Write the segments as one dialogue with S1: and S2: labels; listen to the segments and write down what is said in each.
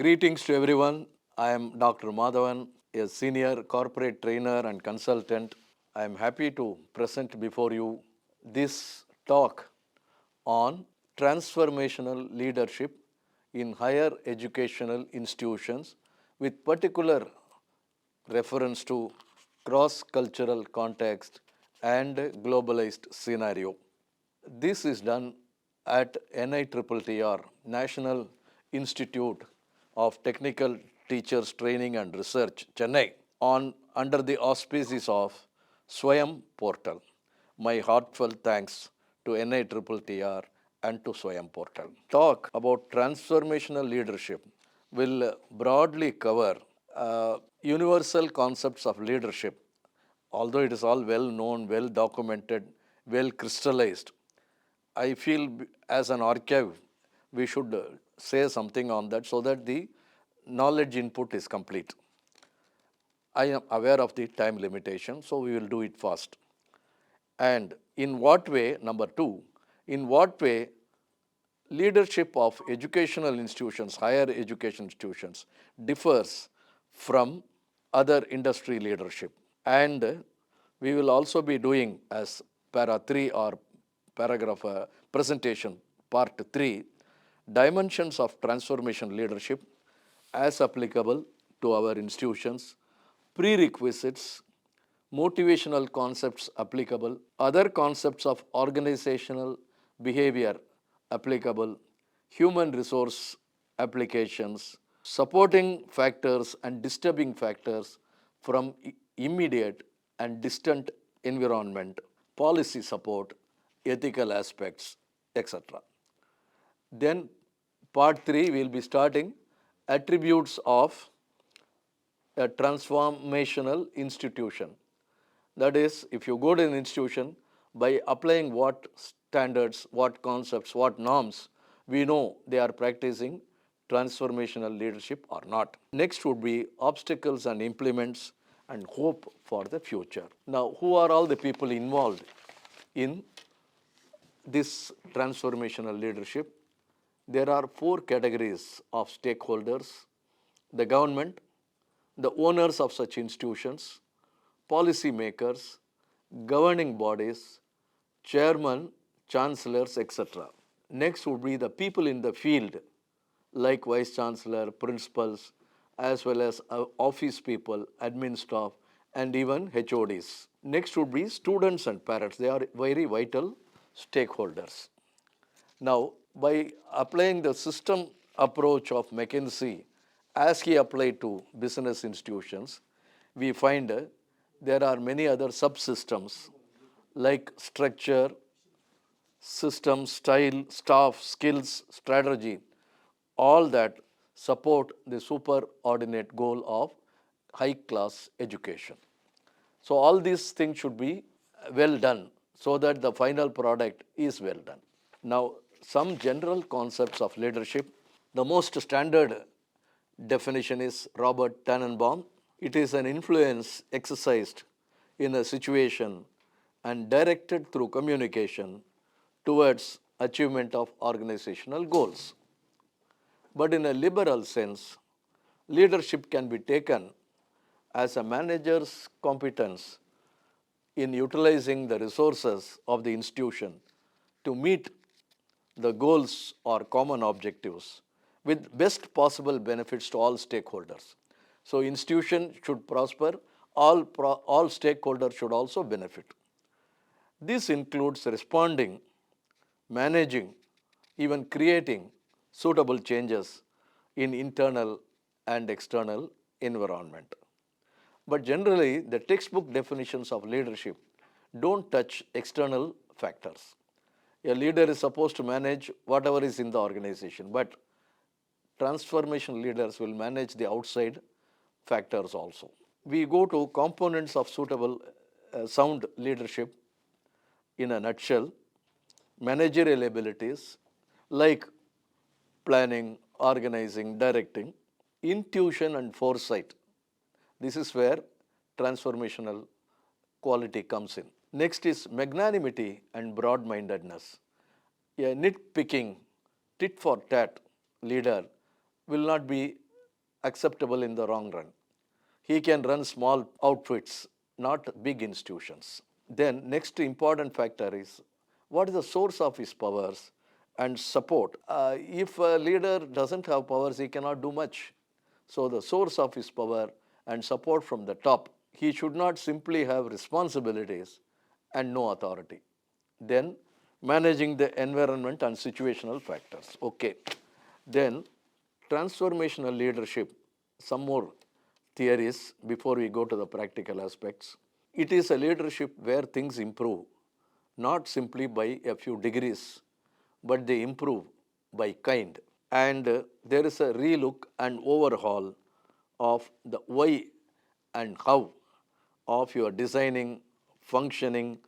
S1: Greetings to everyone. I am Dr. Madhavan, a senior corporate trainer and consultant. I am happy to present before you this talk on transformational leadership in higher educational institutions with particular reference to cross-cultural context and globalized scenario. This is done at NITTR, National Institute of Technical Teachers Training and Research, Chennai, on under the auspices of Swayam Portal. My heartfelt thanks to NITTR and to Swayam Portal. Talk about transformational leadership will broadly cover universal concepts of leadership, although it is all well known, well documented, well crystallized. I feel as an archive, we should say something on that so that the knowledge input is complete. I am aware of the time limitation, so we will do it fast. And in what way, number two, in what way leadership of educational institutions, higher education institutions, differs from other industry leadership. And we will also be doing as para 3 or paragraph presentation part 3, dimensions of transformation leadership as applicable to our institutions, prerequisites, motivational concepts applicable, other concepts of organizational behavior applicable, human resource applications, supporting factors and disturbing factors from immediate and distant environment, policy support, ethical aspects, etc. Then part 3 we will be starting attributes of a transformational institution. That is, if you go to an institution, by applying what standards, what concepts, what norms, we know they are practicing transformational leadership or not. Next would be obstacles and implements and hope for the future. Now, who are all the people involved in this transformational leadership? There are 4 categories of stakeholders: the government, the owners of such institutions, policy makers, governing bodies, chairman, chancellors, etc. Next would be the people in the field, like vice chancellor, principals, as well as office people, admin staff, and even HODs. Next would be students and parents. They are very vital stakeholders. Now, by applying the system approach of McKinsey as he applied to business institutions, we find there are many other subsystems like structure, system, style, staff, skills, strategy, all that support the superordinate goal of high class education. So, all these things should be well done so that the final product is well done. Now, some general concepts of leadership. The most standard definition is Robert Tannenbaum. It is an influence exercised in a situation and directed through communication towards achievement of organizational goals. But in a liberal sense, leadership can be taken as a manager's competence in utilizing the resources of the institution to meet the goals or common objectives with best possible benefits to all stakeholders. So institution should prosper, all stakeholders should also benefit. This includes responding, managing, even creating suitable changes in internal and external environment. But generally, the textbook definitions of leadership don't touch external factors. A leader is supposed to manage whatever is in the organization, but transformation leaders will manage the outside factors also. We go to components of suitable sound leadership in a nutshell. Managerial abilities like planning, organizing, directing, intuition and foresight. This is where transformational quality comes in. Next is magnanimity and broad-mindedness. A nitpicking, tit for tat leader will not be acceptable in the wrong run. He can run small outfits, not big institutions. Then, next important factor is what is the source of his powers and support. If a leader doesn't have powers, he cannot do much. So, the source of his power and support from the top. He should not simply have responsibilities and no authority. Then, managing the environment and situational factors. Okay. Then, transformational leadership, some more theories before we go to the practical aspects. It is a leadership where things improve, not simply by a few degrees, but they improve by kind. And there is a relook and overhaul of the why and how of your designing, functioning,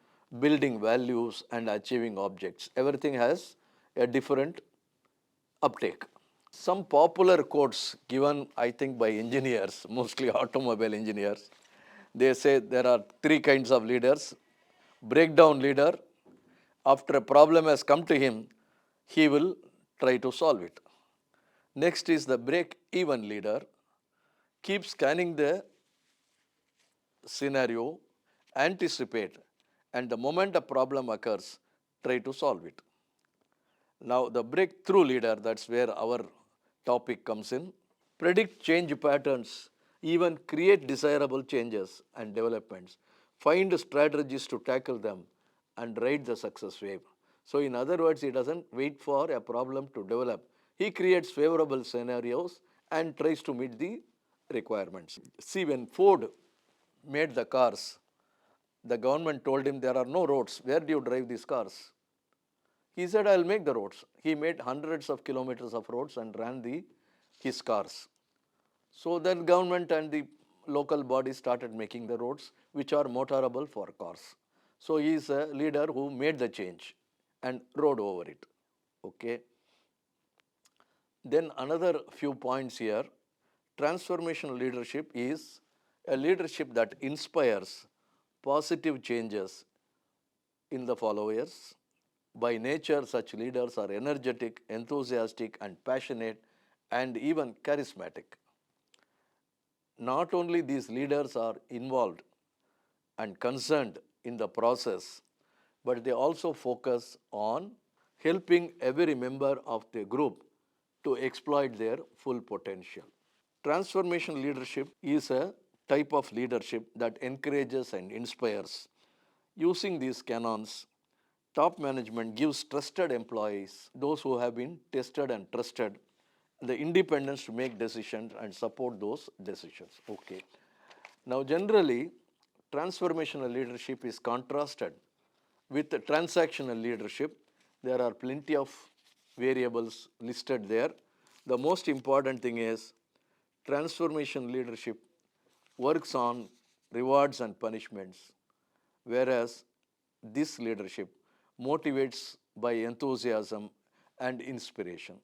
S1: building values, and achieving objects. Everything has a different uptake. Some popular quotes given, I think, by engineers, mostly automobile engineers. They say there are three kinds of leaders. Breakdown leader, after a problem has come to him, he will try to solve it. Next is the break even leader, keep scanning the scenario, anticipate, and the moment a problem occurs, try to solve it. Now, the breakthrough leader, that's where our topic comes in. Predict change patterns, even create desirable changes and developments. Find strategies to tackle them and ride the success wave. So, in other words, he doesn't wait for a problem to develop. He creates favorable scenarios and tries to meet the requirements. See, when Ford made the cars, the government told him there are no roads. Where do you drive these cars? He said, I'll make the roads. He made hundreds of kilometers of roads and ran his cars. So then government and the local bodies started making the roads which are motorable for cars. So he is a leader who made the change and rode over it. Okay. Then another few points here. Transformational leadership is a leadership that inspires positive changes in the followers. By nature, such leaders are energetic, enthusiastic, and passionate, and even charismatic. Not only these leaders are involved and concerned in the process, but they also focus on helping every member of the group to exploit their full potential. Transformation leadership is a type of leadership that encourages and inspires. Using these canons, top management gives trusted employees, those who have been tested and trusted, the independence to make decisions and support those decisions. Okay. Now, generally, transformational leadership is contrasted with transactional leadership. There are plenty of variables listed there. The most important thing is transformation leadership works on rewards and punishments, whereas this leadership motivates by enthusiasm and inspiration.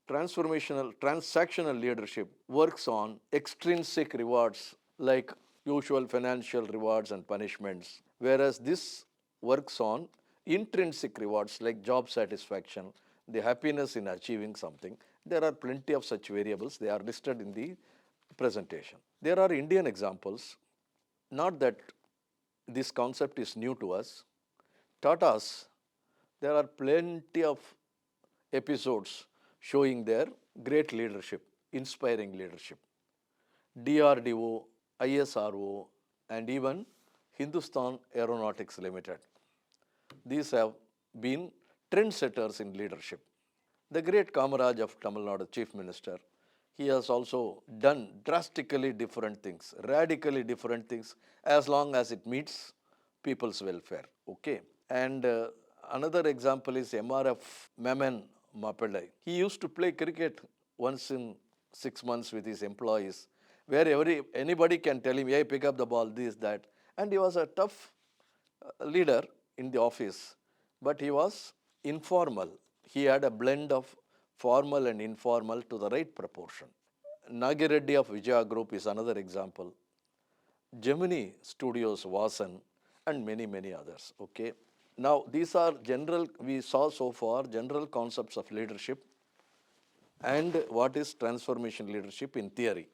S1: Transactional leadership works on extrinsic rewards like usual financial rewards and punishments, whereas this works on intrinsic rewards like job satisfaction, the happiness in achieving something. There are plenty of such variables, they are listed in the presentation. There are Indian examples, not that this concept is new to us. Tatas, there are plenty of episodes showing their great leadership, inspiring leadership. DRDO, ISRO, and even Hindustan Aeronautics Limited. These have been trendsetters in leadership. The great Kamaraj of Tamil Nadu, Chief Minister, he has also done drastically different things, radically different things, as long as it meets people's welfare. Okay. And another example is MRF Mamen Mapellai. He used to play cricket once in 6 months with his employees, where anybody can tell him, hey, pick up the ball, this, that. And he was a tough leader in the office, but he was informal. He had a blend of formal and informal to the right proportion. Nagireddy of Vijaya Group is another example. Gemini Studios Vasan and many, many others. Okay. Now, these are general, we saw so far, general concepts of leadership. and what is transformation leadership in theory.